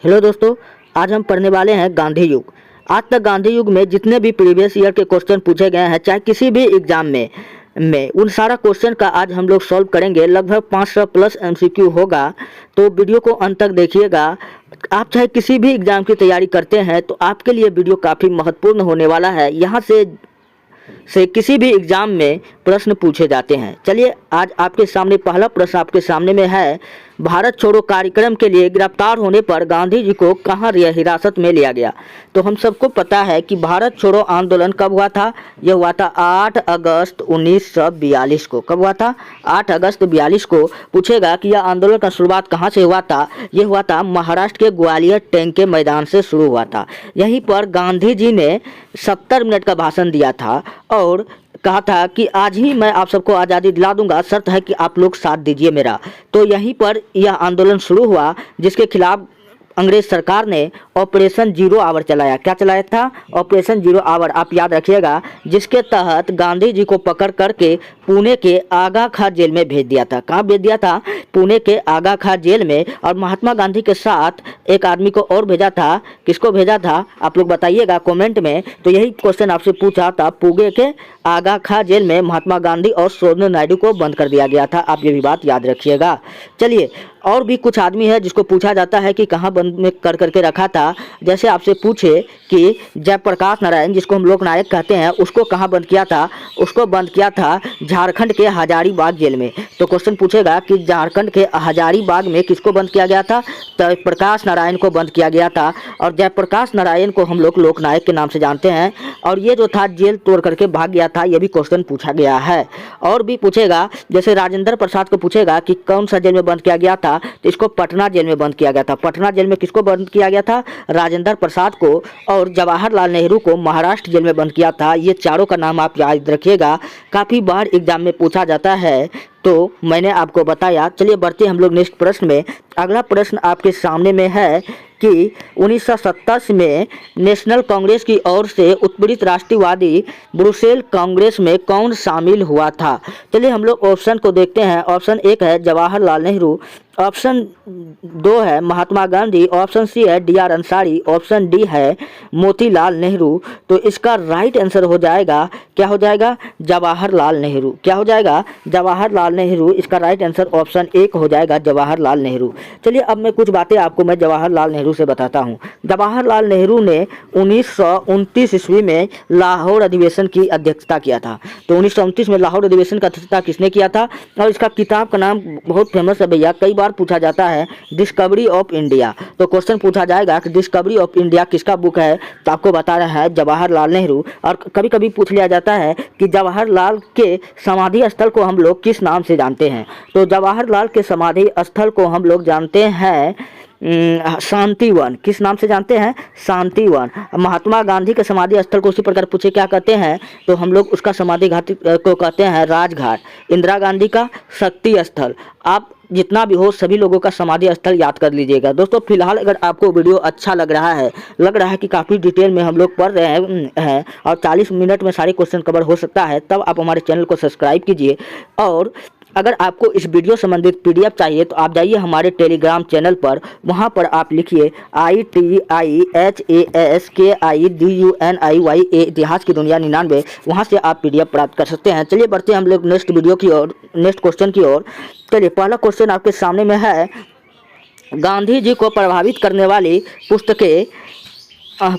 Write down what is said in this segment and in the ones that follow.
Hello दोस्तों, आज हम पढ़ने वाले हैं गांधी युग। आज तक गांधी युग में जितने भी प्रीवियस ईयर के क्वेश्चन पूछे गए हैं, चाहे किसी भी एग्जाम में उन सारा क्वेश्चन का आज हम लोग सॉल्व करेंगे। लगभग 500 प्लस एमसीक्यू होगा, तो वीडियो को अंत तक देखिएगा। आप चाहे किसी भी एग्जाम की तैयारी करते हैं तो आपके लिए वीडियो काफ़ी महत्वपूर्ण होने वाला है। यहाँ से किसी भी एग्जाम में प्रश्न पूछे जाते हैं। चलिए, आज आपके सामने पहला प्रश्न आपके सामने में है, भारत छोड़ो कार्यक्रम के लिए गिरफ्तार होने पर गांधी जी को कहाँ हिरासत में लिया गया। तो हम सबको पता है कि भारत छोड़ो आंदोलन कब हुआ था। यह हुआ था 8 अगस्त 1942 को। कब हुआ था? 8 अगस्त 42 को। पूछेगा कि यह आंदोलन का शुरुआत कहाँ से हुआ था। यह हुआ था महाराष्ट्र के ग्वालियर टैंक के मैदान से शुरू हुआ था। यहीं पर गांधी जी ने 70 मिनट का भाषण दिया था और कहा था कि आज ही मैं आप सबको आज़ादी दिला दूंगा, शर्त है कि आप लोग साथ दीजिए मेरा। तो यहीं पर यह आंदोलन शुरू हुआ, जिसके खिलाफ अंग्रेज सरकार ने ऑपरेशन जीरो आवर चलाया। क्या चलाया था? ऑपरेशन जीरो आवर, आप याद रखिएगा, जिसके तहत गांधी जी को पकड़ करके पुणे के आगा खां जेल में भेज दिया था। कहाँ भेज दिया था? पुणे के आगा खां जेल में। और महात्मा गांधी के साथ एक आदमी को और भेजा था। किसको भेजा था आप लोग बताइएगा कमेंट में। तो यही क्वेश्चन आपसे पूछा था, पुणे के आगा खां जेल में महात्मा गांधी और सोनू नायडू को बंद कर दिया गया था। आप ये भी बात याद रखिएगा। चलिए, और भी कुछ आदमी है जिसको पूछा जाता है कि कहाँ बंद में कर करके रखा था। जैसे आपसे पूछे कि जयप्रकाश नारायण, जिसको हम लोक नायक कहते हैं, उसको कहाँ बंद किया था। उसको बंद किया था झारखंड के हजारीबाग जेल में। तो क्वेश्चन पूछेगा कि झारखंड के हजारीबाग में किसको बंद किया गया था। जयप्रकाश नारायण को बंद किया गया था। और जयप्रकाश नारायण को हम लोग लोक नायक के नाम से जानते हैं। और ये जो था जेल तोड़ करके भाग गया था, ये भी क्वेश्चन पूछा गया है। और भी पूछेगा, जैसे राजेंद्र प्रसाद को पूछेगा कि कौन सा जेल में बंद किया गया था, तो इसको पटना जेल में बंद किया गया था। पटना जेल में किसको बंद किया गया था? राजेंद्र प्रसाद को। और जवाहरलाल नेहरू को महाराष्ट्र जेल में बंद किया था। ये चारों का नाम आप याद रखिएगा, काफ़ी बार एग्जाम में पूछा जाता है, तो मैंने आपको बताया। चलिए बढ़ते हम लोग नेक्स्ट प्रश्न में। अगला प्रश्न आपके सामने में है कि 1927 में नेशनल कांग्रेस की ओर से उत्पीड़ित राष्ट्रवादी ब्रुसेल कांग्रेस में कौन शामिल हुआ था। चलिए हम लोग ऑप्शन को देखते हैं। ऑप्शन 1 है जवाहरलाल नेहरू, ऑप्शन 2 है महात्मा गांधी, ऑप्शन सी है D R Ansari, option D है मोतीलाल नेहरू। तो इसका राइट आंसर हो जाएगा, क्या हो जाएगा? जवाहरलाल नेहरू। क्या हो जाएगा? जवाहरलाल नेहरू। इसका राइट आंसर ऑप्शन 1 हो जाएगा, जवाहरलाल नेहरू। चलिए अब मैं कुछ बातें आपको मैं जवाहरलाल नेहरू से बताता हूँ। जवाहरलाल नेहरू ने 1929 ईस्वी में लाहौर अधिवेशन की अध्यक्षता किया था। तो 1929 में लाहौर अधिवेशन का अध्यक्षता किसने किया था? और इसका किताब का नाम बहुत फेमस है भैया, कई बार पूछा जाता है, डिस्कवरी ऑफ इंडिया। तो क्वेश्चन पूछा जाएगा कि डिस्कवरी ऑफ इंडिया किसका बुक है, तो आपको बता रहा है जवाहरलाल नेहरू। और कभी कभी पूछ लिया जाता है कि जवाहरलाल के समाधि स्थल को हम लोग किस नाम से जानते हैं। तो जवाहरलाल के समाधि स्थल को हम लोग जानते हैं शांतिवन। किस नाम से जानते हैं? शांतिवन। महात्मा गांधी के समाधि स्थल को उसी प्रकार पूछे क्या कहते हैं, तो हम लोग उसका समाधि घाट को कहते हैं राजघाट। इंदिरा गांधी का शक्ति स्थल। आप जितना भी हो सभी लोगों का समाधि स्थल याद कर लीजिएगा। दोस्तों फिलहाल अगर आपको वीडियो अच्छा लग रहा है कि काफ़ी डिटेल में हम लोग पढ़ रहे हैं और 40 मिनट में सारे क्वेश्चन कवर हो सकता है, तब आप हमारे चैनल को सब्सक्राइब कीजिए। और अगर आपको इस वीडियो संबंधित PDF चाहिए तो आप जाइए हमारे टेलीग्राम चैनल पर, वहां पर आप लिखिए ITIHASKIDUNIY इतिहास की दुनिया 99। वहां से आप PDF प्राप्त कर सकते हैं। चलिए बढ़ते हैं हम लोग नेक्स्ट वीडियो की ओर, नेक्स्ट क्वेश्चन की ओर। चलिए पहला क्वेश्चन आपके सामने में है, गांधी जी को प्रभावित करने वाली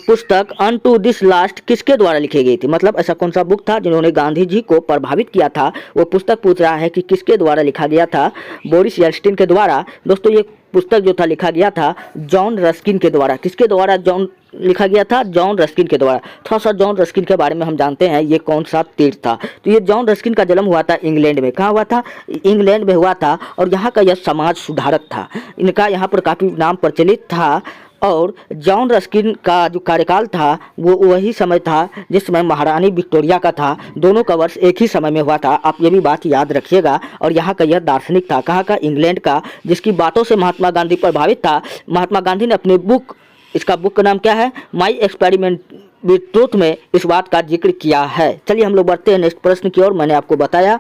पुस्तक अनटू दिस लास्ट किसके द्वारा लिखी गई थी। मतलब ऐसा कौन सा बुक था जिन्होंने गांधी जी को प्रभावित किया था। वो पुस्तक पूछ रहा है कि किसके द्वारा लिखा गया था। बोरिस येल्टसिन के द्वारा। दोस्तों ये पुस्तक जो था लिखा गया था जॉन रस्किन के द्वारा। किसके द्वारा जॉन लिखा गया था? जॉन रस्किन के द्वारा। थोड़ा सा जॉन रस्किन के बारे में हम जानते हैं, ये कौन सा तीर्थ था। तो ये जॉन रस्किन का जन्म हुआ था इंग्लैंड में। कहाँ हुआ था? इंग्लैंड में हुआ था। और यहाँ का यह समाज सुधारक था। इनका यहाँ पर काफ़ी नाम प्रचलित था। और जॉन रस्किन का जो कार्यकाल था वो वही समय था जिस समय महारानी विक्टोरिया का था। दोनों का वर्ष एक ही समय में हुआ था, आप ये भी बात याद रखिएगा। और यहाँ का यह दार्शनिक था, कहाँ का? इंग्लैंड का, जिसकी बातों से महात्मा गांधी प्रभावित था। महात्मा गांधी ने अपनी बुक, इसका बुक का नाम क्या है? माई एक्सपेरिमेंट विद ट्रूथ में इस बात का जिक्र किया है। चलिए हम लोग बढ़ते हैं नेक्स्ट प्रश्न की ओर। मैंने आपको बताया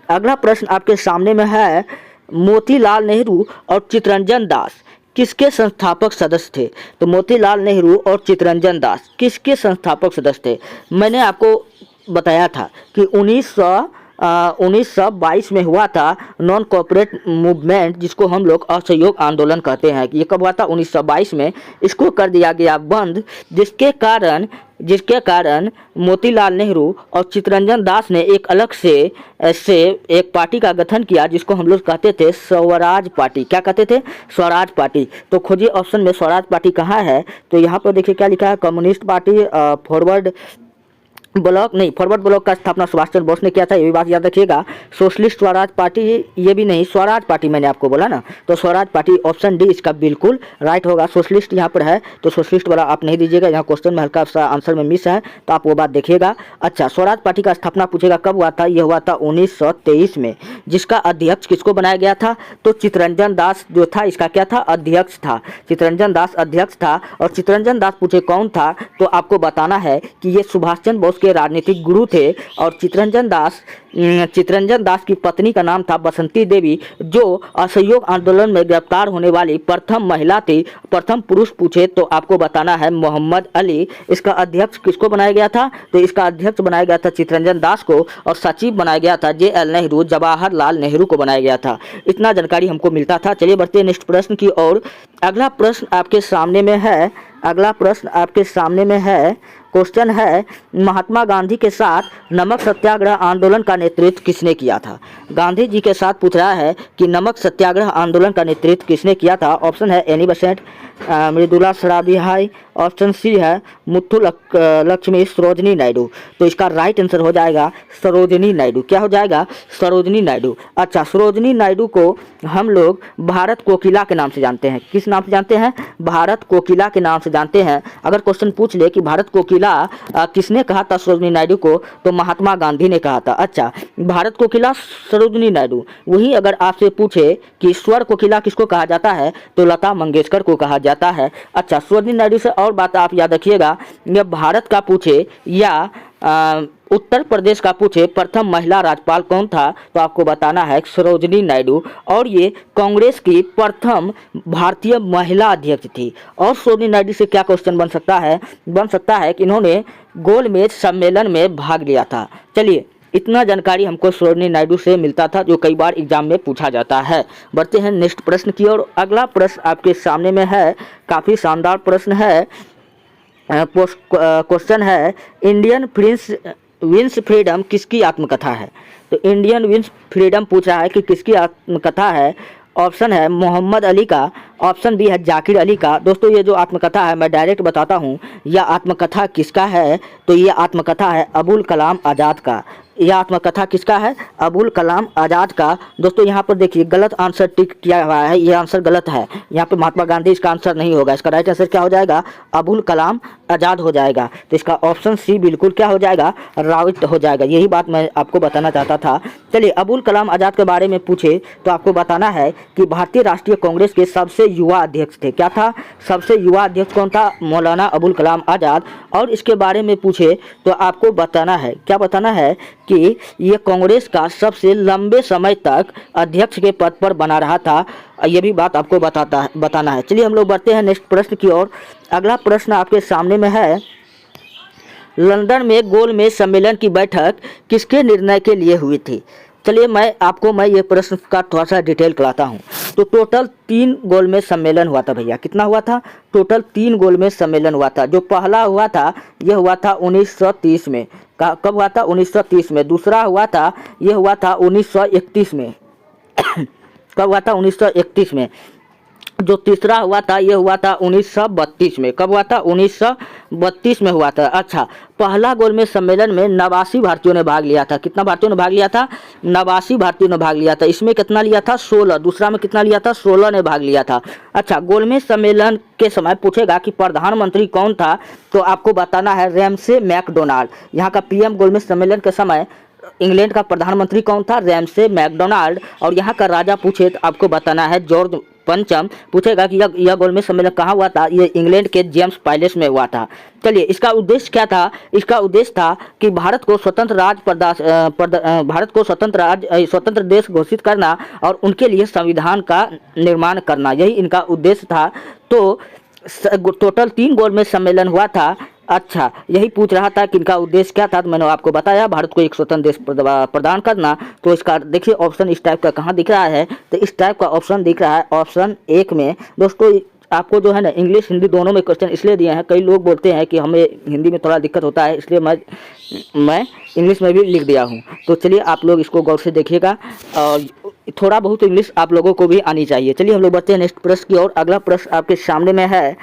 अगला प्रश्न आपके सामने में है, मोतीलाल नेहरू और चित्तरंजन दास किसके संस्थापक सदस्य थे? तो मोतीलाल नेहरू और चित्तरंजन दास किसके संस्थापक सदस्य थे? मैंने आपको बताया था कि 1922 में हुआ था नॉन कॉर्पोरेट मूवमेंट, जिसको हम लोग असहयोग आंदोलन कहते हैं। ये कब हुआ था? 1922 में। इसको कर दिया गया बंद, जिसके कारण मोतीलाल नेहरू और चित्तरंजन दास ने एक अलग से एक पार्टी का गठन किया, जिसको हम लोग कहते थे स्वराज पार्टी। क्या कहते थे? स्वराज पार्टी। तो खोजिए ऑप्शन में स्वराज पार्टी कहाँ है? तो यहाँ पर देखिए क्या लिखा है, कम्युनिस्ट पार्टी, फॉरवर्ड ब्लॉक का स्थापना सुभाष चंद्र बोस ने किया था, ये भी बात याद रखिएगा। सोशलिस्ट स्वराज पार्टी, ये भी नहीं, स्वराज पार्टी मैंने आपको बोला ना, तो स्वराज पार्टी ऑप्शन डी इसका बिल्कुल राइट होगा। सोशलिस्ट यहाँ पर है तो सोशलिस्ट वाला आप नहीं दीजिएगा, यहाँ क्वेश्चन में हल्का सा आंसर में मिस है, तो आप वो बात देखिएगा। अच्छा, स्वराज पार्टी का स्थापना पूछेगा कब हुआ था? ये हुआ था 1923 में। जिसका अध्यक्ष किसको बनाया गया था? तो चित्तरंजन दास जो था इसका क्या था? अध्यक्ष था। चित्तरंजन दास अध्यक्ष था। और चित्तरंजन दास पूछे कौन था, तो आपको बताना है कि ये सुभाष चंद्र बोस के राजनीतिक गुरु थे। और चित्तरंजन दास की पत्नी का नाम था बसंती देवी, जो असहयोग आंदोलन में गिरफ्तार होने वाली प्रथम महिला थी। प्रथम पुरुष पूछे तो आपको बताना है मोहम्मद अली। इसका अध्यक्ष किसको बनाया गया था? तो इसका अध्यक्ष बनाया गया था चित्तरंजन दास को, और सचिव बनाया गया था JL नेहरू, जवाहरलाल नेहरू को बनाया गया था। इतना जानकारी हमको मिलता था। चलिए बढ़ते हैं नेक्स्ट प्रश्न की ओर। अगला प्रश्न आपके सामने में है। क्वेश्चन है, महात्मा गांधी के साथ नमक सत्याग्रह आंदोलन का नेतृत्व किसने किया था? गांधी जी के साथ पूछ रहा है कि नमक सत्याग्रह आंदोलन का नेतृत्व किसने किया था? ऑप्शन है Annie Besant, Mridula Sarabhai, option C है मुथु लक्ष्मी, सरोजनी नायडू। तो इसका राइट आंसर हो जाएगा सरोजनी नायडू। क्या हो जाएगा? सरोजनी नायडू। अच्छा, सरोजनी नायडू को हम लोग भारत कोकिला के नाम से जानते हैं। किस नाम से जानते हैं? भारत कोकिला के नाम से जानते हैं। अगर क्वेश्चन पूछ ले कि भारत कोकिला किसने कहा था सरोजनी नायडू को, तो महात्मा गांधी ने कहा था। अच्छा, भारत कोकिला सरोजनी नायडू। वही अगर आपसे पूछे कि स्वर कोकिला किसको कहा जाता है, तो लता मंगेशकर को कहा जाता है। अच्छा, सरोजनी नायडू से और बात आप याद रखिएगा, यह भारत का पूछे या उत्तर प्रदेश का पूछे प्रथम महिला राज्यपाल कौन था, तो आपको बताना है सरोजनी नायडू। और ये कांग्रेस की प्रथम भारतीय महिला अध्यक्ष थी। और सरोजनी नायडू से क्या क्वेश्चन बन सकता है? कि इन्होंने गोलमेज सम्मेलन में भाग लिया था। चलिए, इतना जानकारी हमको सरोजनी नायडू से मिलता था, जो कई बार एग्जाम में पूछा जाता है। बढ़ते हैं नेक्स्ट प्रश्न की ओर। अगला प्रश्न आपके सामने में है, काफ़ी शानदार प्रश्न है। क्वेश्चन है, इंडियन विंस फ्रीडम किसकी आत्मकथा है? तो इंडियन विंस फ्रीडम पूछ रहा है कि किसकी आत्मकथा है। ऑप्शन है मोहम्मद अली का, ऑप्शन बी है जाकिर अली का। दोस्तों, ये जो आत्मकथा है मैं डायरेक्ट बताता हूँ, यह आत्मकथा किसका है? तो ये आत्मकथा है अबुल कलाम आज़ाद का। यह आत्मकथा किसका है? अबुल कलाम आज़ाद का। दोस्तों, यहाँ पर देखिए गलत आंसर टिक किया हुआ है, यह आंसर गलत है। यहाँ पे महात्मा गांधी इसका आंसर नहीं होगा। इसका राइट आंसर क्या हो जाएगा? अबुल कलाम आज़ाद हो जाएगा। तो इसका ऑप्शन सी बिल्कुल क्या हो जाएगा? राइट हो जाएगा। यही बात मैं आपको बताना चाहता था। चलिए, अबुल कलाम आज़ाद के बारे में पूछे तो आपको बताना है कि भारतीय राष्ट्रीय कांग्रेस के सबसे युवा अध्यक्ष थे। क्या था? सबसे युवा अध्यक्ष कौन था? मौलाना अबुल कलाम आज़ाद। और इसके बारे में पूछे तो आपको बताना है, क्या बताना है कि ये कांग्रेस का सबसे लंबे समय तक अध्यक्ष के पद पर बना रहा था। ये भी बात आपको बताना है। चलिए हम लोग बढ़ते हैं नेक्स्ट प्रश्न की ओर। अगला प्रश्न आपके सामने में है, लंदन में गोलमेज सम्मेलन की बैठक किसके निर्णय के लिए हुई थी? चलिए मैं ये प्रश्न का थोड़ा सा डिटेल कराता हूँ। तो टोटल 3 गोलमेज सम्मेलन हुआ था भैया। कितना हुआ था? टोटल 3 गोलमेज सम्मेलन हुआ था। जो पहला हुआ था यह हुआ था 1930 में। कब हुआ था? 1930 में। दूसरा हुआ था, यह हुआ था 1931 में। कब हुआ था? 1931 में। जो तीसरा हुआ था यह हुआ था 1932 में। कब हुआ था? 1932 में हुआ था। अच्छा, पहला गोलमेज सम्मेलन में 89 भारतीयों ने भाग लिया था। कितना भारतीयों ने भाग लिया था? 89 भारतीयों ने भाग लिया था। इसमें कितना लिया था? 16। दूसरा में कितना लिया था? 16 ने भाग लिया था। अच्छा, गोलमेज सम्मेलन के समय पूछेगा कि प्रधानमंत्री कौन था, तो आपको बताना है रैमसे मैकडोनाल्ड। यहाँ का PM गोलमेज सम्मेलन के समय इंग्लैंड का प्रधानमंत्री कौन था? Ramsay MacDonald. और यहाँ का राजा पूछे तो आपको बताना है जॉर्ज पंचम पूछेगा कि यह गोलमेज सम्मेलन कहाँ हुआ था। ये इंग्लैंड के जेम्स पैलेस में हुआ था। चलिए, इसका उद्देश्य क्या था। इसका उद्देश्य था कि भारत को स्वतंत्र देश घोषित करना और उनके लिए संविधान का निर्माण करना, यही इनका उद्देश्य था। तो टोटल 3 गोलमेज सम्मेलन हुआ था। अच्छा, यही पूछ रहा था कि इनका उद्देश्य क्या था। तो मैंने आपको बताया भारत को एक स्वतंत्र देश प्रदान करना। तो इसका देखिए ऑप्शन इस टाइप का कहाँ दिख रहा है, तो इस टाइप का ऑप्शन दिख रहा है ऑप्शन 1 में। दोस्तों, आपको जो है ना इंग्लिश हिंदी दोनों में क्वेश्चन इसलिए दिए हैं, कई लोग बोलते हैं कि हमें हिंदी में थोड़ा दिक्कत होता है, इसलिए मैं इंग्लिश में भी लिख दिया हूँ। तो चलिए आप लोग इसको गौर से देखिएगा और थोड़ा बहुत इंग्लिश आप लोगों को भी आनी चाहिए। चलिए हम लोग बढ़ते हैं नेक्स्ट प्रश्न की ओर। अगला प्रश्न आपके सामने में है,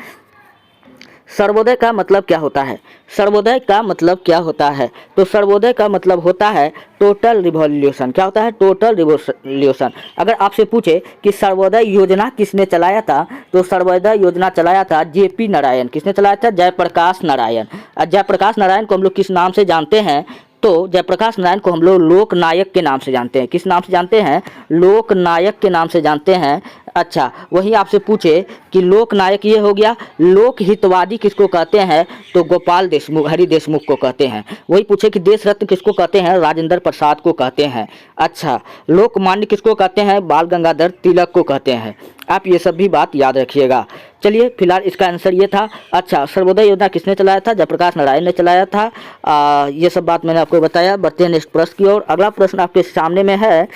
सर्वोदय का मतलब क्या होता है। सर्वोदय का मतलब क्या होता है। तो सर्वोदय का मतलब होता है टोटल रिवॉल्यूशन। क्या होता है? Total revolution. अगर आपसे पूछे कि सर्वोदय योजना किसने चलाया था, तो सर्वोदय योजना चलाया था JP नारायण। किसने चलाया था? जयप्रकाश नारायण। जयप्रकाश नारायण को हम लोग किस नाम से जानते हैं? तो जयप्रकाश नारायण को हम लोग लोकनायक के नाम से जानते हैं। किस नाम से जानते हैं? लोकनायक के नाम से जानते हैं। अच्छा, वही आपसे पूछे कि लोकनायक ये हो गया, लोक हितवादी किसको कहते हैं? तो गोपाल देशमुख, हरि देशमुख को कहते हैं। वही पूछे कि देश रत्न किसको कहते हैं? राजेंद्र प्रसाद को कहते हैं। अच्छा, लोकमान्य किसको कहते हैं? बाल गंगाधर तिलक को कहते हैं। आप ये सब भी बात याद रखिएगा। चलिए, फिलहाल इसका आंसर ये था। अच्छा, सर्वोदय योजना किसने चलाया था? जयप्रकाश नारायण ने चलाया था। ये सब बात मैंने आपको बताया। बढ़ते हैं नेक्स्ट प्रश्न की ओर। अगला प्रश्न आपके सामने में है,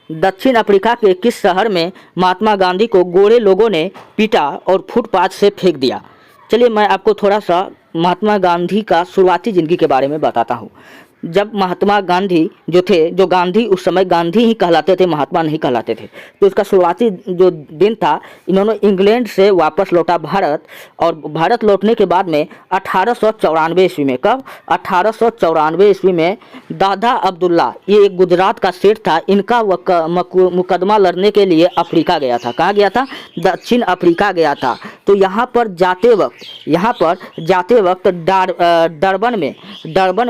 दक्षिण अफ्रीका के किस शहर में महात्मा गांधी को गोरे लोगों ने पीटा और फुटपाथ से फेंक दिया। चलिए, मैं आपको थोड़ा सा महात्मा गांधी का शुरुआती ज़िंदगी के बारे में बताता हूँ। जब महात्मा गांधी जो थे, जो गांधी उस समय गांधी ही कहलाते थे, महात्मा नहीं कहलाते थे। तो इसका शुरुआती जो दिन था, इन्होंने इंग्लैंड से वापस लौटा भारत, और भारत लौटने के बाद में 1894 ईस्वी में, कब? 1894 ईस्वी में दादा अब्दुल्ला, ये एक गुजरात का सेठ था, इनका मुकदमा लड़ने के लिए अफ्रीका गया था। कहाँ गया था? दक्षिण अफ्रीका गया था। तो यहाँ पर जाते वक्त डरबन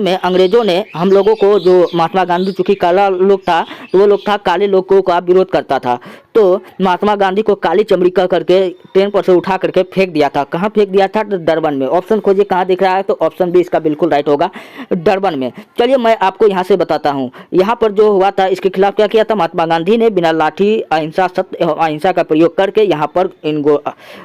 में अंग्रेजों ने हम लोगों को, जो महात्मा गांधी चूंकि काला लोग था, तो वो लोग था काले लोगों का विरोध करता था। तो महात्मा गांधी को काली चमड़ी का करके ट्रेन पर से उठा करके फेंक दिया था। कहाँ फेंक दिया था? तो डरबन में। ऑप्शन खोजिए कहाँ दिख रहा है, तो ऑप्शन बी इसका बिल्कुल राइट होगा, डरबन में। चलिए, मैं आपको यहाँ से बताता हूँ। यहाँ पर जो हुआ था, इसके खिलाफ क्या किया था? महात्मा गांधी ने बिना लाठी, अहिंसा, सत्य एवं अहिंसा का प्रयोग करके यहाँ पर इन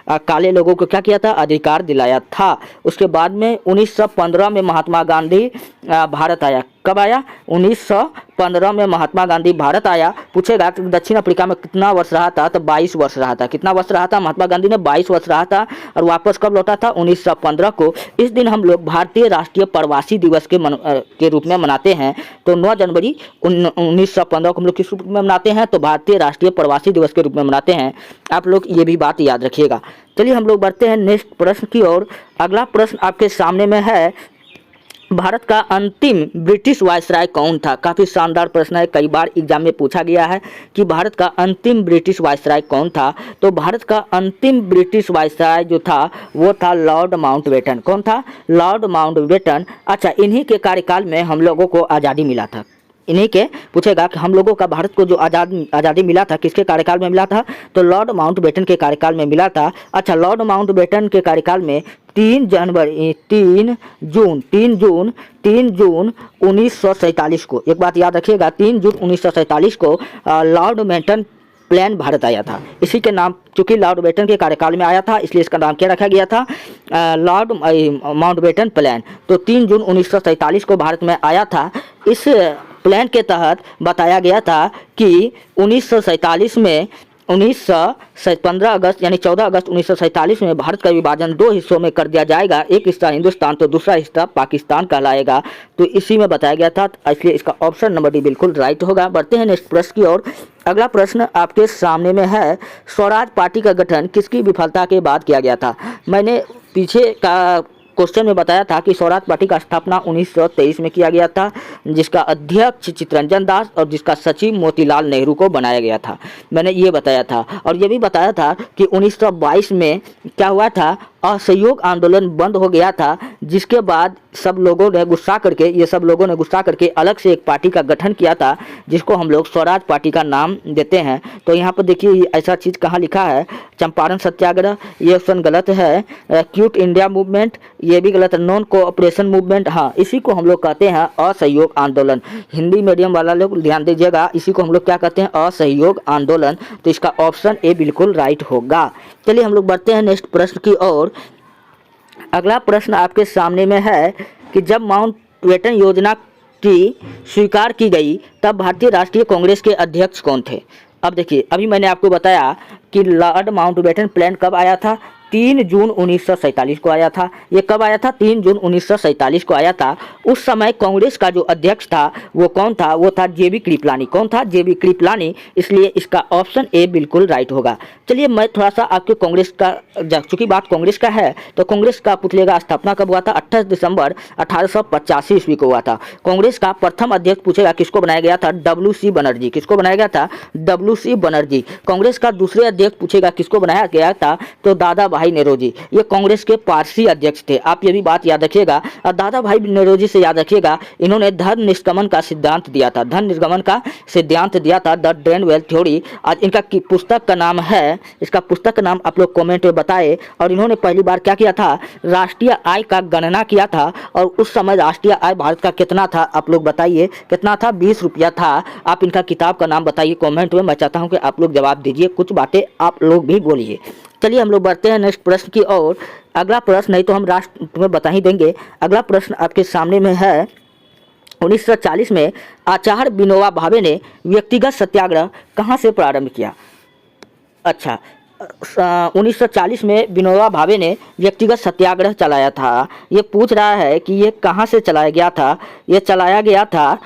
काले लोगों को क्या किया था? अधिकार दिलाया था। उसके बाद में 1915 में महात्मा गांधी भारत आया। कब आया? 1915 में महात्मा गांधी भारत आया। पूछेगा कि दक्षिण अफ्रीका में कितना वर्ष रहा था, तो 22 वर्ष रहा था। कितना वर्ष रहा था? महात्मा गांधी ने 22 वर्ष रहा था। और वापस कब लौटा था? 1915 को। इस दिन हम लोग भारतीय राष्ट्रीय प्रवासी दिवस के रूप में मनाते हैं। तो 9 जनवरी 1915 को हम लोग किस रूप में मनाते हैं? तो भारतीय राष्ट्रीय प्रवासी दिवस के रूप में मनाते हैं। आप लोग ये भी बात याद रखिएगा। चलिए, हम लोग बढ़ते हैं नेक्स्ट प्रश्न की ओर। अगला प्रश्न आपके सामने में है, भारत का अंतिम ब्रिटिश वायसराय कौन था। काफ़ी शानदार प्रश्न है, कई बार एग्जाम में पूछा गया है कि भारत का अंतिम ब्रिटिश वायसराय कौन था। तो भारत का अंतिम ब्रिटिश वायसराय जो था वो था लॉर्ड माउंटबेटन। कौन था? Lord Mountbatten. अच्छा, इन्हीं के कार्यकाल में हम लोगों को आज़ादी मिला था। इन्हीं के पूछेगा कि हम लोगों का भारत को जो आज़ादी मिला था किसके कार्यकाल में मिला था? तो लॉर्ड माउंटबेटन के कार्यकाल में मिला था। अच्छा, लॉर्ड माउंटबेटन के कार्यकाल में 3 जून 1947 को, एक बात याद रखिएगा, 3 जून 1947 को लॉर्ड माउंटबेटन प्लान भारत आया था। इसी के नाम, चूंकि लॉर्ड माउंटबेटन के कार्यकाल में आया था, इसलिए इसका नाम क्या रखा गया था? Lord Mountbatten plan. तो 3 जून 1947 को भारत में आया था। इस प्लान के तहत बताया गया था कि 1947 में 15 अगस्त यानी 14 अगस्त 1947 में भारत का विभाजन 2 हिस्सों में कर दिया जाएगा। एक हिस्सा हिंदुस्तान तो दूसरा हिस्सा पाकिस्तान कहलाएगा। तो इसी में बताया गया था, इसलिए इसका ऑप्शन नंबर डी बिल्कुल राइट होगा। बढ़ते हैं नेक्स्ट प्रश्न की ओर। अगला प्रश्न आपके सामने में है, स्वराज पार्टी का गठन किसकी विफलता के बाद किया गया था। मैंने पीछे का क्वेश्चन में बताया था कि स्वराज पार्टी का स्थापना 1923 में किया गया था, जिसका अध्यक्ष चित्तरंजन दास और जिसका सचिव मोतीलाल नेहरू को बनाया गया था। मैंने ये बताया था, और ये भी बताया था कि 1922 में क्या हुआ था? असहयोग आंदोलन बंद हो गया था, जिसके बाद सब लोगों ने गुस्सा करके अलग से एक पार्टी का गठन किया था, जिसको हम लोग स्वराज पार्टी का नाम देते हैं। तो यहाँ पर देखिए ऐसा चीज़ कहाँ लिखा है, चंपारण सत्याग्रह, ये ऑप्शन गलत है। क्विट इंडिया मूवमेंट, ये भी गलत है। नॉन कोऑपरेशन मूवमेंट, हाँ इसी को हम लोग कहते हैं असहयोग आंदोलन। हिंदी मीडियम वाला लोग ध्यान दीजिएगा, इसी को हम लोग क्या कहते हैं, असहयोग आंदोलन। तो इसका ऑप्शन ए बिल्कुल राइट होगा। चलिए हम लोग बढ़ते हैं नेक्स्ट प्रश्न की ओर। अगला प्रश्न आपके सामने में है कि जब माउंटबेटन योजना की स्वीकार की गई तब भारतीय राष्ट्रीय कांग्रेस के अध्यक्ष कौन थे। अब देखिए, अभी मैंने आपको बताया कि लॉर्ड माउंटबेटन प्लान कब आया था, 3 जून 1947 को आया था। ये कब आया था, 3 जून 1947 को आया था। उस समय कांग्रेस का जो अध्यक्ष था वो कौन था, वो था जेबी कृपलानी। कौन था, जेबी कृपलानी। इसलिए इसका ऑप्शन ए बिल्कुल राइट होगा। चलिए मैं थोड़ा सा आपके कांग्रेस का, चूंकि बात कांग्रेस का है तो कांग्रेस का पूछिएगा स्थापना कब हुआ था, 28 दिसंबर 1885 ईस्वी को हुआ था। कांग्रेस का प्रथम अध्यक्ष पूछेगा किसको बनाया गया था, WC बनर्जी। किसको बनाया गया था, WC बनर्जी। कांग्रेस का दूसरे अध्यक्ष पूछेगा किसको बनाया गया था, तो दादा भाई नेरोजी। ये कांग्रेस के पारसी अध्यक्ष थे। आप ये भी बात याद रखिएगा। और दादा भाई नेरोजी से याद रखिएगा, इन्होंने धन निष्गमन का सिद्धांत दिया था। धन निष्गमन का सिद्धांत दिया था, द ड्रेन वेल्थ थ्योरी। आज इनका पुस्तक का नाम है, इसका पुस्तक का नाम आप लोग कमेंट में बताएं। और इन्होंने पहली बार क्या किया था, राष्ट्रीय आय का गणना किया था। और उस समय राष्ट्रीय आय भारत का कितना था, आप लोग बताइए कितना था, 20 रुपया था। आप इनका किताब का नाम बताइए कमेंट में। मैं चाहता हूं कि आप लोग जवाब दीजिए, कुछ बातें आप लोग भी बोलिए। चलिए हम लोग बढ़ते हैं नेक्स्ट प्रश्न की ओर। अगला प्रश्न, नहीं तो हम राष्ट्र तुम्हें बता ही देंगे। अगला प्रश्न आपके सामने में है, 1940 में आचार्य विनोबा भावे ने व्यक्तिगत सत्याग्रह कहाँ से प्रारंभ किया। अच्छा, 1940 में विनोबा भावे ने व्यक्तिगत सत्याग्रह चलाया था। ये पूछ रहा है कि ये कहाँ से चलाया गया था। ये चलाया गया था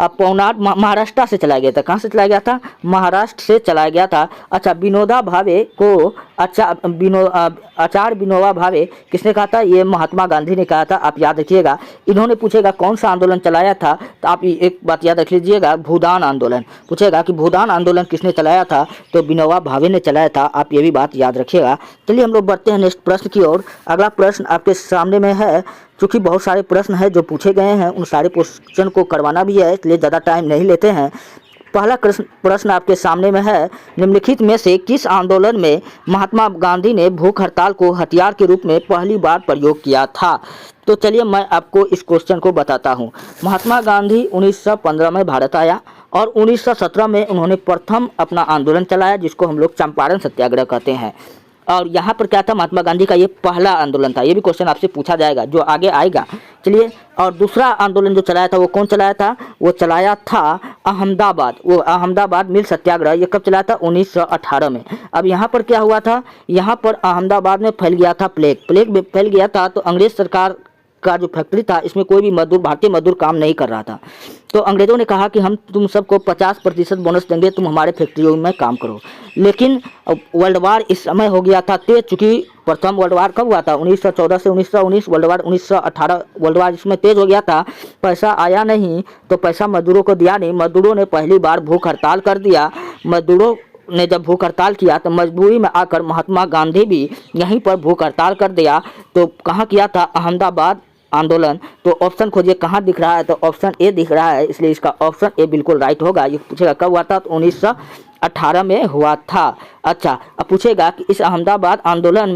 पौनार, महाराष्ट्र से चलाया गया था। कहाँ से चलाया गया था, महाराष्ट्र से चलाया गया था। अच्छा, विनोबा भावे को आचार्य विनोबा भावे किसने कहा था, ये महात्मा गांधी ने कहा था। आप याद रखिएगा। इन्होंने पूछेगा कौन सा आंदोलन चलाया था, तो आप एक बात याद रख लीजिएगा, भूदान आंदोलन। पूछेगा कि भूदान आंदोलन किसने चलाया था, तो विनोबा भावे ने चलाया था। आप ये भी बात याद रखिएगा। चलिए हम लोग बढ़ते हैं नेक्स्ट प्रश्न की ओर। अगला प्रश्न आपके सामने में है। चूँकि बहुत सारे प्रश्न हैं जो पूछे गए हैं, उन सारे क्वेश्चन को करवाना भी है, इसलिए ज़्यादा टाइम नहीं लेते हैं। पहला प्रश्न आपके सामने में है, निम्नलिखित में से किस आंदोलन में महात्मा गांधी ने भूख हड़ताल को हथियार के रूप में पहली बार प्रयोग किया था। तो चलिए मैं आपको इस क्वेश्चन को बताता हूँ। महात्मा गांधी 1915 में भारत आया और 1917 में उन्होंने प्रथम अपना आंदोलन चलाया, जिसको हम लोग चंपारण सत्याग्रह कहते हैं। और यहाँ पर क्या था, महात्मा गांधी का ये पहला आंदोलन था। ये भी क्वेश्चन आपसे पूछा जाएगा जो आगे आएगा। चलिए, और दूसरा आंदोलन जो चलाया था वो कौन चलाया था, वो चलाया था अहमदाबाद। वो अहमदाबाद मिल सत्याग्रह, ये कब चलाया था, 1918 में। अब यहाँ पर क्या हुआ था, यहाँ पर अहमदाबाद में फैल गया था प्लेग फैल गया था। तो अंग्रेज सरकार का जो फैक्ट्री था, इसमें कोई भी मजदूर, भारतीय मजदूर काम नहीं कर रहा था। तो अंग्रेज़ों ने कहा कि हम तुम सबको 50% बोनस देंगे, तुम हमारे फैक्ट्रियों में काम करो। लेकिन वर्ल्ड वार इस समय हो गया था तेज, चूँकि प्रथम वर्ल्ड वार कब हुआ था, 1914 से 1919, वर्ल्ड वार 1918 वर्ल्ड वार इसमें तेज हो गया था। पैसा आया नहीं, तो पैसा मजदूरों को दिया नहीं। मजदूरों ने पहली बार भूख हड़ताल कर दिया। मजदूरों ने जब भूख हड़ताल किया तो मजबूरी में आकर महात्मा गांधी भी यहीं पर भूख हड़ताल कर दिया। तो कहाँ किया था, अहमदाबाद आंदोलन। तो ऑप्शन खोजिए कहाँ दिख रहा है, तो ऑप्शन ए दिख रहा है, इसलिए इसका ऑप्शन ए बिल्कुल राइट होगा। ये पूछेगा कब हुआ था, तो 1918 में हुआ था। अच्छा, अब पूछेगा कि इस अहमदाबाद आंदोलन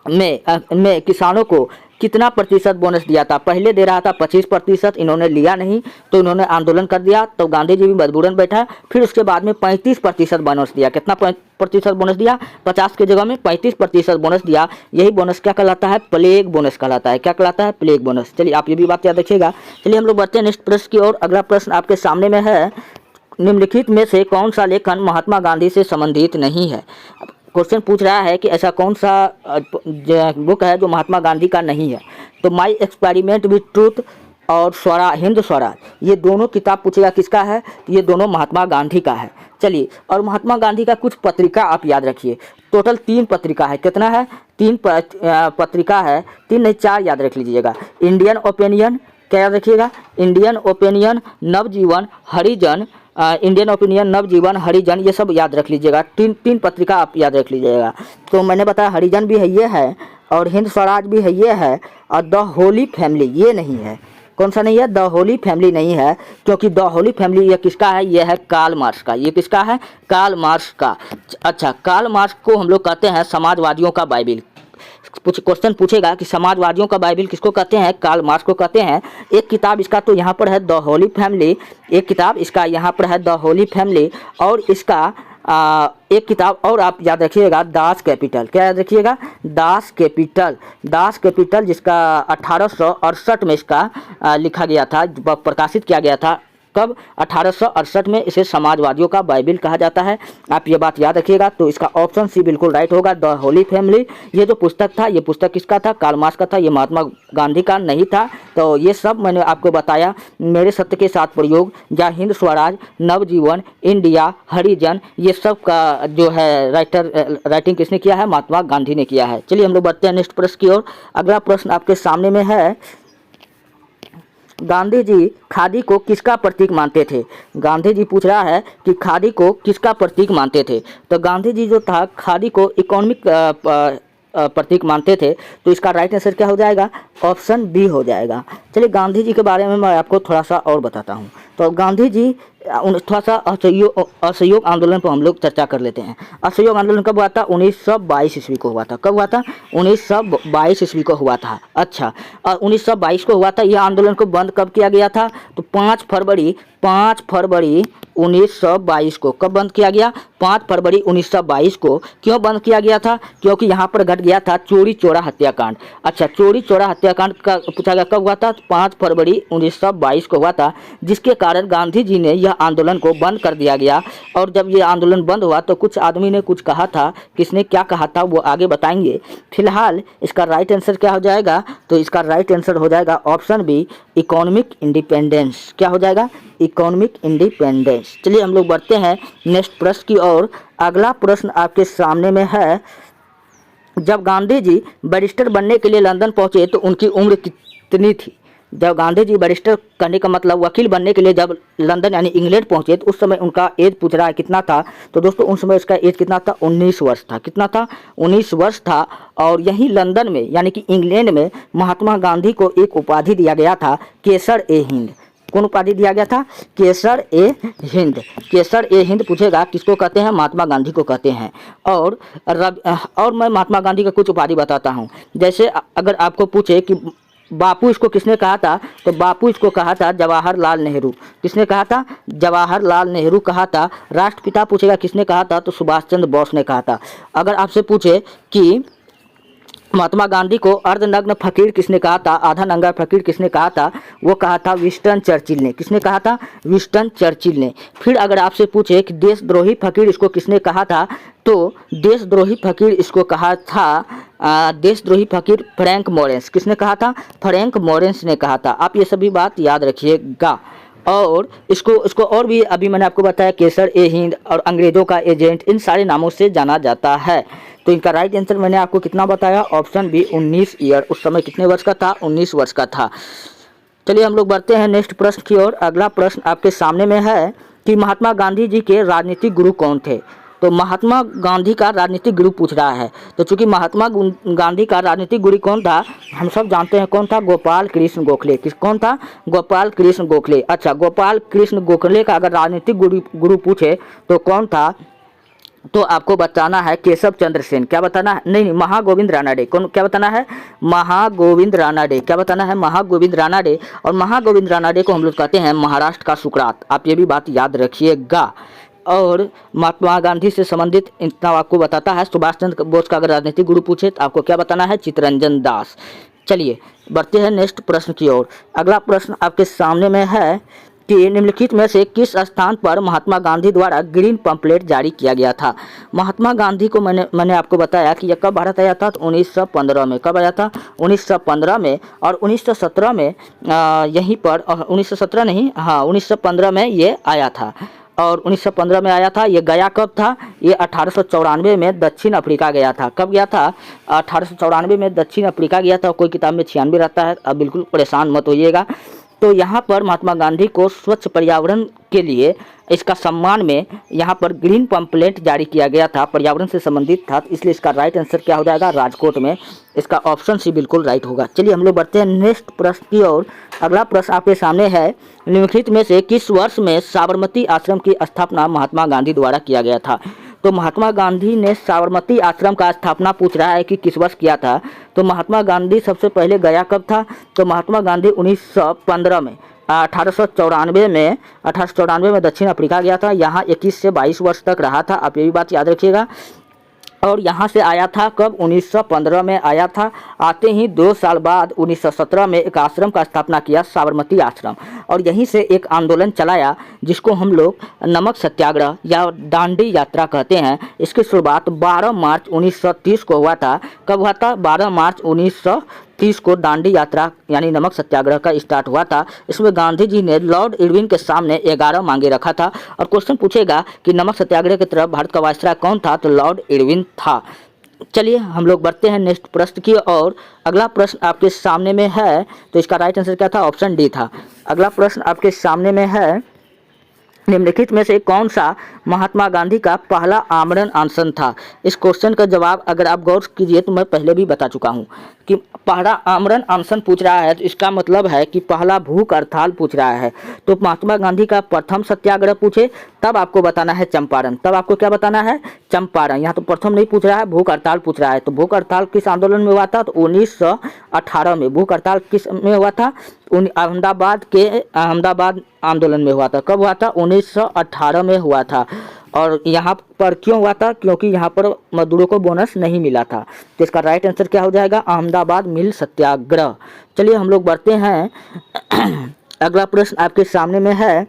में किसानों को कितना प्रतिशत बोनस दिया था। पहले दे रहा था 25%, इन्होंने लिया नहीं तो इन्होंने आंदोलन कर दिया। तो गांधी जी भी मजबूरन बैठा। फिर उसके बाद में 35% बोनस दिया। कितना प्रतिशत बोनस दिया, 50 की जगह में 35% बोनस दिया। यही बोनस क्या कहलाता है, प्लेग बोनस कहलाता है। क्या कहलाता है, प्लेग बोनस। चलिए आप ये भी बात याद रखिएगा। चलिए हम लोग बढ़ते हैं नेक्स्ट प्रश्न की ओर। अगला प्रश्न आपके सामने में है, निम्नलिखित में से कौन सा लेखन महात्मा गांधी से संबंधित नहीं है। क्वेश्चन पूछ रहा है कि ऐसा कौन सा बुक है जो महात्मा गांधी का नहीं है। तो माई एक्सपेरिमेंट विथ ट्रूथ और हिंद स्वराज, ये दोनों किताब पूछेगा किसका है, ये दोनों महात्मा गांधी का है। चलिए, और महात्मा गांधी का कुछ पत्रिका आप याद रखिए। टोटल 3 पत्रिका है। कितना है, 3 पत्रिका है, 3 नहीं 4 याद रख लीजिएगा। इंडियन ओपिनियन, क्या याद रखिएगा, इंडियन ओपिनियन, नवजीवन, हरिजन, इंडियन ओपिनियन, नवजीवन, हरिजन, ये सब याद रख लीजिएगा। 3 पत्रिका आप याद रख लीजिएगा। तो मैंने बताया हरिजन भी है, ये है, और हिंद स्वराज भी है, ये है। और द होली फैमिली ये नहीं है। कौन सा नहीं है? द होली फैमिली नहीं है, क्योंकि द होली फैमिली ये किसका है? ये है कार्ल मार्क्स का। ये किसका है? कार्ल मार्क्स का। अच्छा, कार्ल मार्क्स को हम लोग कहते हैं समाजवादियों का बाइबिल। क्वेश्चन पूछेगा कि समाजवादियों का बाइबिल किसको कहते हैं? कार्ल मार्क्स को कहते हैं। एक किताब इसका तो यहाँ पर है द होली फैमिली, एक किताब इसका यहाँ पर है द होली फैमिली, और इसका एक किताब और आप याद रखिएगा, दास कैपिटल। क्या याद रखिएगा? Das Kapital. दास कैपिटल जिसका 1868 में इसका लिखा गया था, प्रकाशित किया गया था। कब? 1868 में। इसे समाजवादियों का बाइबिल कहा जाता है। आप ये बात याद रखिएगा। तो इसका ऑप्शन सी बिल्कुल राइट होगा, द होली फैमिली। ये जो पुस्तक था, ये पुस्तक किसका था? कार्ल मार्क्स का था। ये महात्मा गांधी का नहीं था। तो ये सब मैंने आपको बताया। मेरे सत्य के साथ प्रयोग, या हिंद स्वराज, नवजीवन, इंडिया, हरिजन, ये सब का जो है राइटिंग किसने किया है? महात्मा गांधी ने किया है। चलिए हम लोग बढ़ते हैं नेक्स्ट प्रश्न की ओर। अगला प्रश्न आपके सामने में है, गांधी जी खादी को किसका प्रतीक मानते थे? गांधी जी पूछ रहा है कि खादी को किसका प्रतीक मानते थे? तो गांधी जी जो था खादी को इकोनॉमिक प्रतीक मानते थे। तो इसका राइट आंसर क्या हो जाएगा? ऑप्शन बी हो जाएगा। चलिए गांधी जी के बारे में मैं आपको थोड़ा सा और बताता हूँ। तो गांधी जी थोड़ा सा असहयोग आंदोलन पर हम लोग चर्चा कर लेते हैं। असहयोग आंदोलन कब हुआ था? 1922 ईस्वी को हुआ था। कब हुआ था? 1922 ईस्वी को हुआ था। अच्छा, 1922 को हुआ था। यह आंदोलन को बंद कब किया गया था? तो 5 फरवरी 1922 को। कब बंद किया गया? 5 फरवरी 1922 को। क्यों बंद किया गया था? क्योंकि यहाँ पर घट गया था चोरी चौरा हत्याकांड। अच्छा, चोरी चौरा हत्याकांड का पूछा गया कब हुआ था? 5 फरवरी 1922 को हुआ था, जिसके कारण गांधी जी ने यह आंदोलन को बंद कर दिया गया। और जब ये आंदोलन बंद हुआ तो कुछ आदमी ने कुछ कहा था। किसने क्या कहा था वो आगे बताएंगे। फिलहाल इसका राइट आंसर क्या हो जाएगा? तो इसका राइट आंसर हो जाएगा ऑप्शन बी, इकोनॉमिक इंडिपेंडेंस। क्या हो जाएगा? Economic independence. चलिए हम लोग बढ़ते हैं नेक्स्ट प्रश्न की ओर। अगला प्रश्न आपके सामने में है, जब गांधी जी बैरिस्टर बनने के लिए लंदन पहुंचे तो उनकी उम्र कितनी थी? जब गांधी जी बैरिस्टर करने का मतलब वकील बनने के लिए जब लंदन यानी इंग्लैंड पहुंचे तो उस समय उनका एज पूछ रहा है कितना था? तो दोस्तों उस समय उसका एज कितना था? 19 वर्ष था। कितना था? 19 वर्ष था। और यहीं लंदन में यानी कि इंग्लैंड में महात्मा गांधी को एक उपाधि दिया गया था, केसर ए हिंद। कौन उपाधि दिया गया था? केसर ए हिंद। केसर ए हिंद पूछेगा किसको कहते हैं? महात्मा गांधी को कहते हैं। और मैं महात्मा गांधी का कुछ उपाधि बताता हूँ। जैसे अगर आपको पूछे कि बापू इसको किसने कहा था? तो बापू इसको कहा था जवाहरलाल नेहरू। किसने कहा था? जवाहरलाल नेहरू कहा था। राष्ट्रपिता पूछेगा किसने कहा था? तो सुभाष चंद्र बोस ने कहा था। अगर आपसे पूछे कि महात्मा गांधी को अर्धनग्न फकीर किसने कहा था? आधा नंगा फकीर किसने कहा था? वो कहा था विंस्टन चर्चिल ने। किसने कहा था? विंस्टन चर्चिल ने। फिर अगर आपसे पूछे कि देशद्रोही फकीर इसको किसने कहा था? तो देशद्रोही फकीर इसको कहा था देशद्रोही फकीर फ्रैंक मोरेंस। किसने कहा था? फ्रैंक मोरेंस ने कहा था। आप ये सभी बात याद रखिएगा। और इसको और भी अभी मैंने आपको बताया, केसर ए हिंद और अंग्रेजों का एजेंट, इन सारे नामों से जाना जाता है। तो इनका राइट आंसर मैंने आपको कितना बताया? Option B, 19 year. उस समय कितने वर्ष का था? 19 वर्ष का था। चलिए हम लोग बढ़ते हैं नेक्स्ट प्रश्न की ओर। अगला प्रश्न आपके सामने में है कि महात्मा गांधी जी के राजनीतिक गुरु कौन थे? तो महात्मा गांधी का राजनीतिक गुरु पूछ रहा है। तो चूंकि महात्मा गांधी का राजनीतिक गुरु कौन था, हम सब जानते हैं कौन था? गोपाल कृष्ण गोखले। कौन था? गोपाल कृष्ण गोखले। अच्छा, गोपाल कृष्ण गोखले का अगर राजनीतिक गुरु पूछे तो कौन था? तो आपको बताना है केशव चंद्र सेन। क्या बताना है? नहीं, महागोविंद रानाडे। कौन? क्या बताना है? महागोविंद रानाडे। क्या बताना है? महागोविंद रानाडे। और महागोविंद रानाडे को हम लोग कहते हैं महाराष्ट्र का सुकरात। आप ये भी बात याद रखिएगा। और महात्मा गांधी से संबंधित इतना आपको बताता है। सुभाष चंद्र बोस का अगर राजनीतिक गुरु पूछे तो आपको क्या बताना है? चित्तरंजन दास। चलिए बढ़ते हैं नेक्स्ट प्रश्न की ओर। अगला प्रश्न आपके सामने में है कि निम्नलिखित में से किस स्थान पर महात्मा गांधी द्वारा ग्रीन पंपलेट जारी किया गया था? महात्मा गांधी को मैंने आपको बताया कि यह कब भारत आया था? तो 1915 में। कब आया था? 1915 में। और 1917 में यहीं पर 1917 नहीं, हाँ 1915 में ये आया था। और 1915 में आया था। ये गया कब था? ये 1894 में दक्षिण अफ्रीका गया था। कब गया था? 1894 में दक्षिण अफ्रीका गया था। कोई किताब में 96 रहता है, अब बिल्कुल परेशान मत होइएगा। तो यहाँ पर महात्मा गांधी को स्वच्छ पर्यावरण के लिए इसका सम्मान में यहाँ पर ग्रीन पंपलेट जारी किया गया था, पर्यावरण से संबंधित था, इसलिए इसका राइट आंसर क्या हो जाएगा, राजकोट में। इसका ऑप्शन सी बिल्कुल राइट होगा। चलिए हम लोग बढ़ते हैं नेक्स्ट प्रश्न की ओर। अगला प्रश्न आपके सामने है, निम्नलिखित में से किस वर्ष में साबरमती आश्रम की स्थापना महात्मा गांधी द्वारा किया गया था। तो महात्मा गांधी ने साबरमती आश्रम का स्थापना पूछ रहा है कि किस वर्ष किया था। तो महात्मा गांधी सबसे पहले गया कब था, तो महात्मा गांधी 1915 में 1894 में दक्षिण अफ्रीका गया था। यहाँ 21 से 22 वर्ष तक रहा था, आप ये भी बात याद रखिएगा। और यहाँ से आया था कब, 1915 में आया था। आते ही 2 साल बाद 1917 में एक आश्रम का स्थापना किया, साबरमती आश्रम, और यहीं से एक आंदोलन चलाया जिसको हम लोग नमक सत्याग्रह या दांडी यात्रा कहते हैं। इसकी शुरुआत 12 मार्च 1930 को हुआ था। कब हुआ था, 12 मार्च 1930 को दांडी यात्रा यानी नमक सत्याग्रह का स्टार्ट हुआ था। इसमें गांधी जी ने लॉर्ड इरविन के सामने 11 मांगे रखा था। और क्वेश्चन पूछेगा कि नमक सत्याग्रह की तरफ भारत का वायसराय कौन था, तो लॉर्ड इरविन था। चलिए हम लोग बढ़ते हैं नेक्स्ट प्रश्न की और। अगला प्रश्न आपके सामने में है, तो इसका राइट आंसर क्या था, ऑप्शन डी था। अगला प्रश्न आपके सामने में है, निम्नलिखित में से कौन सा महात्मा गांधी का पहला आमरण अनशन था। इस क्वेश्चन का जवाब अगर आप गौर कीजिए तो मैं पहले भी बता चुका हूं कि पहला आमरण अनशन पूछ रहा है, तो इसका मतलब है कि पहला भूख हड़ताल पूछ रहा है। तो महात्मा गांधी का प्रथम सत्याग्रह पूछे तब आपको बताना है चंपारण, तब आपको क्या बताना है, चंपारण। यहाँ तो प्रथम नहीं पूछ रहा है, भूख हड़ताल पूछ रहा है। तो भूख हड़ताल किस आंदोलन में हुआ था, तो 1918 में। भूख हड़ताल किस में हुआ था, अहमदाबाद आंदोलन में हुआ था। कब हुआ था, 1918 में हुआ था। और यहाँ पर क्यों हुआ था, क्योंकि यहाँ पर मजदूरों को बोनस नहीं मिला था। तो इसका राइट आंसर क्या हो जाएगा, अहमदाबाद मिल सत्याग्रह। चलिए हम लोग बढ़ते हैं। अगला प्रश्न आपके सामने में है।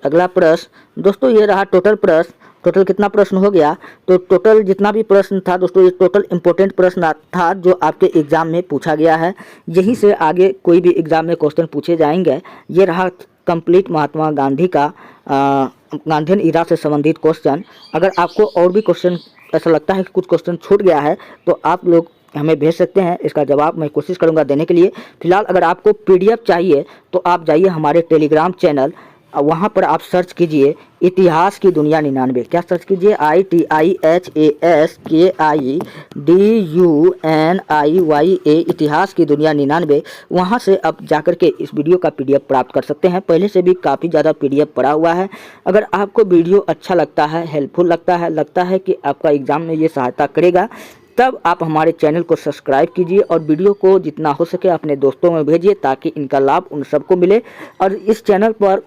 अगला प्रश्न दोस्तों ये रहा टोटल प्रश्न। टोटल कितना प्रश्न हो गया, तो टोटल जितना भी प्रश्न था दोस्तों, ये टोटल इंपॉर्टेंट प्रश्न था जो आपके एग्जाम में पूछा गया है। यहीं से आगे कोई भी एग्जाम में क्वेश्चन पूछे जाएंगे। ये रहा कंप्लीट महात्मा गांधी का गांधीयन इरा से संबंधित क्वेश्चन। अगर आपको और भी क्वेश्चन ऐसा लगता है कि कुछ क्वेश्चन छूट गया है तो आप लोग हमें भेज सकते हैं, इसका जवाब मैं कोशिश करूंगा देने के लिए। फिलहाल अगर आपको PDF चाहिए तो आप जाइए हमारे टेलीग्राम चैनल, वहाँ पर आप सर्च कीजिए इतिहास की दुनिया 99। क्या सर्च कीजिए, ITIHASKIDUNIYA, इतिहास की दुनिया 99। वहाँ से आप जाकर के इस वीडियो का PDF प्राप्त कर सकते हैं। पहले से भी काफ़ी ज़्यादा PDF पड़ा हुआ है। अगर आपको वीडियो अच्छा लगता है, हेल्पफुल लगता है कि आपका एग्ज़ाम में ये सहायता करेगा, तब आप हमारे चैनल को सब्सक्राइब कीजिए और वीडियो को जितना हो सके अपने दोस्तों में भेजिए ताकि इनका लाभ उन सबको मिले। और इस चैनल पर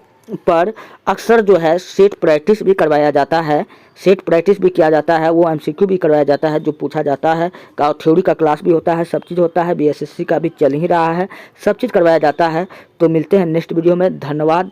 अक्सर जो है सेट प्रैक्टिस भी करवाया जाता है, सेट प्रैक्टिस भी किया जाता है, वो MCQ भी करवाया जाता है जो पूछा जाता है, का थ्योरी का क्लास भी होता है, सब चीज़ होता है। BSSC का भी चल ही रहा है, सब चीज़ करवाया जाता है। तो मिलते हैं नेक्स्ट वीडियो में। धन्यवाद।